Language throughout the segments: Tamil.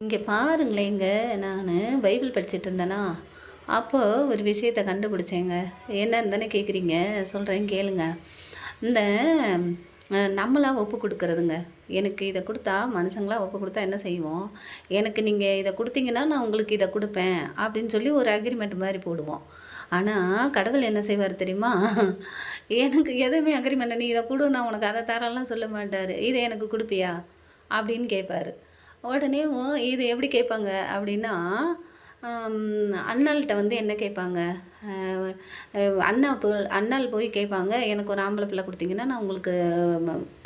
இங்கே பாருங்களேங்க, நான் பைபிள் படிச்சுட்டு இருந்தேனா, அப்போ ஒரு விஷயத்த கண்டுபிடிச்சேங்க. என்னன்னு தானே கேட்குறீங்க? சொல்கிறேன் கேளுங்க. இந்த நம்மளா ஒப்பு கொடுக்குறதுங்க. எனக்கு இதை கொடுத்தா மனுஷங்களா ஒப்பு கொடுத்தா என்ன செய்வோம்? எனக்கு நீங்கள் இதை கொடுத்தீங்கன்னா நான் உங்களுக்கு இதை கொடுப்பேன் அப்படின்னு சொல்லி ஒரு அக்ரிமெண்ட் மாதிரி போடுவோம். ஆனால் கடவுள் என்ன செய்வார் தெரியுமா? எனக்கு எதுவுமே அக்ரிமெண்ட் நீ இதை கொடு நான் உனக்கு அதை தரலாம் சொல்ல மாட்டார். இதை எனக்கு கொடுப்பியா அப்படின்னு கேட்பாரு. உடனே இது எப்படி கேட்பாங்க அப்படின்னா, அண்ணாள்கிட்ட வந்து என்ன கேட்பாங்க, அண்ணாள் போய் கேட்பாங்க, எனக்கு ஒரு ஆம்பளை பிள்ளை கொடுத்தீங்கன்னா நான் உங்களுக்கு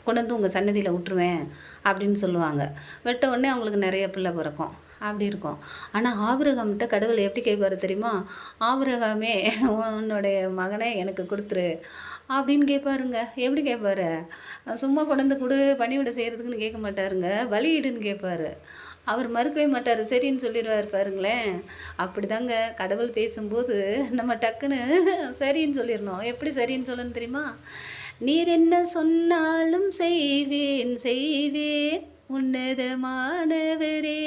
கொண்டு வந்து உங்கள் சன்னதியில் விட்டுருவேன் அப்படின்னு சொல்லுவாங்க. விட்ட உடனே அவங்களுக்கு நிறைய பிள்ளை பிறக்கும். அப்படி இருக்கும். ஆனால் ஆபிரகாம்கிட்ட கடவுள் எப்படி கேட்பாரு தெரியுமா? ஆபிரகாமே உன்னுடைய மகனை எனக்கு கொடுத்துரு அப்படின்னு கேட்பாருங்க. எப்படி கேட்பாரு? சும்மா கொண்டு வந்து கொடு பணிவிடை செய்கிறதுக்குன்னு கேட்க மாட்டாருங்க, பலியிடுன்னு கேட்பாரு. அவர் மறுக்கவே மாட்டார், சரின்னு சொல்லிடுவார் பாருங்களேன். அப்படிதாங்க கடவுள் பேசும்போது நம்ம டக்குன்னு சரின்னு சொல்லிடணும். எப்படி சரின்னு சொல்லணும் தெரியுமா? நீர் என்ன சொன்னாலும் செய்வேன் செய்வேன் உன்னதமானவரே,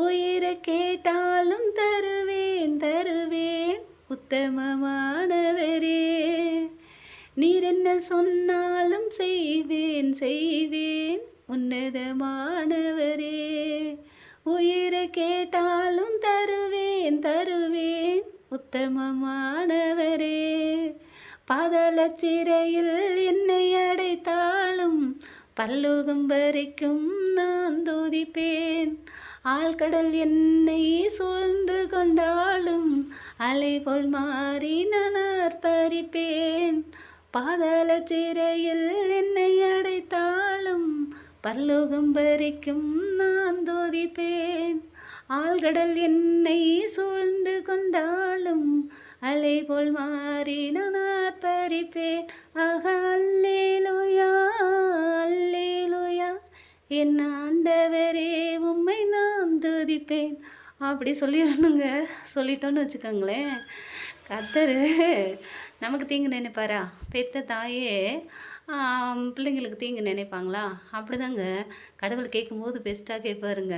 உயிரை கேட்டாலும் தருவேன் தருவேன் உத்தமமானவரே, நீர் என்ன சொன்னாலும் செய்வேன் செய்வேன் உன்னதமானவரே, உயிரை கேட்டாலும் தருவேன் தருவேன் உத்தமமானவரே, பாதாள சிறையில் என்னை அடைத்தாலும் பரலோகம் வரைக்கும் நான் துதிப்பேன், ஆழ்கடல் என்னை சூழ்ந்து கொண்டாலும் அலை போல் மாறி நான் ஆர்ப்பரிப்பேன், பாதாள சிறையில் என்னை அடைத்தாலும் பரலோகம் வரைக்கும் நான் துதிப்பேன், ஆழ்கடல் என்னை சூழ்ந்து கொண்டாலும் அலை போல் மாறி நான் ஆர்ப்பரிப்பேன். அல்லேலூயா அல்லேலூயா என் ஆண்டவரே உம்மை நான் துதிப்பேன் அப்படி சொல்லிடணுங்க. சொல்லிட்டோன்னு வச்சுக்கோங்களேன், கர்த்தர் நமக்கு தீங்கு நினைப்பாரா? பெத்த தாயே பிள்ளைங்களுக்கு தீங்கு நினைப்பாங்களா? அப்படிதாங்க கடவுள் கேட்கும்போது பெஸ்ட்டாக கேட்பாருங்க.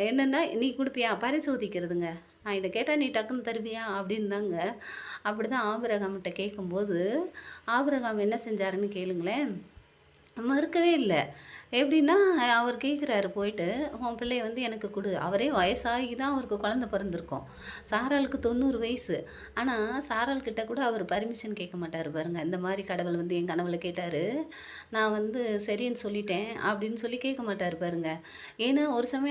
என்னென்னா நீ கொடுப்பியா பரிசோதிக்கிறதுங்க. நான் இதை கேட்டால் நீ டக்குன்னு தருவியா அப்படின்னு தாங்க. அப்படி தான் ஆபிரகாம்கிட்ட கேட்கும்போது ஆபிரகாம் என்ன செஞ்சாருன்னு கேளுங்களேன். மறுக்கவே இல்லை. எப்படின்னா அவர் கேட்குறாரு போயிட்டு, உன் பிள்ளைய வந்து எனக்கு கொடு. அவரே வயசாகி தான் அவருக்கு குழந்த பிறந்திருக்கும். சாராளுக்கு 90 வயசு. ஆனால் சாராள்கிட்ட கூட அவர் பர்மிஷன் கேட்க மாட்டார் பாருங்க. இந்த மாதிரி கடவுள் வந்து என் கனவுல கேட்டார், நான் வந்து சரின்னு சொல்லிட்டேன் அப்படின்னு சொல்லி கேட்க மாட்டார் பாருங்க. ஏன்னா ஒரு சமயம்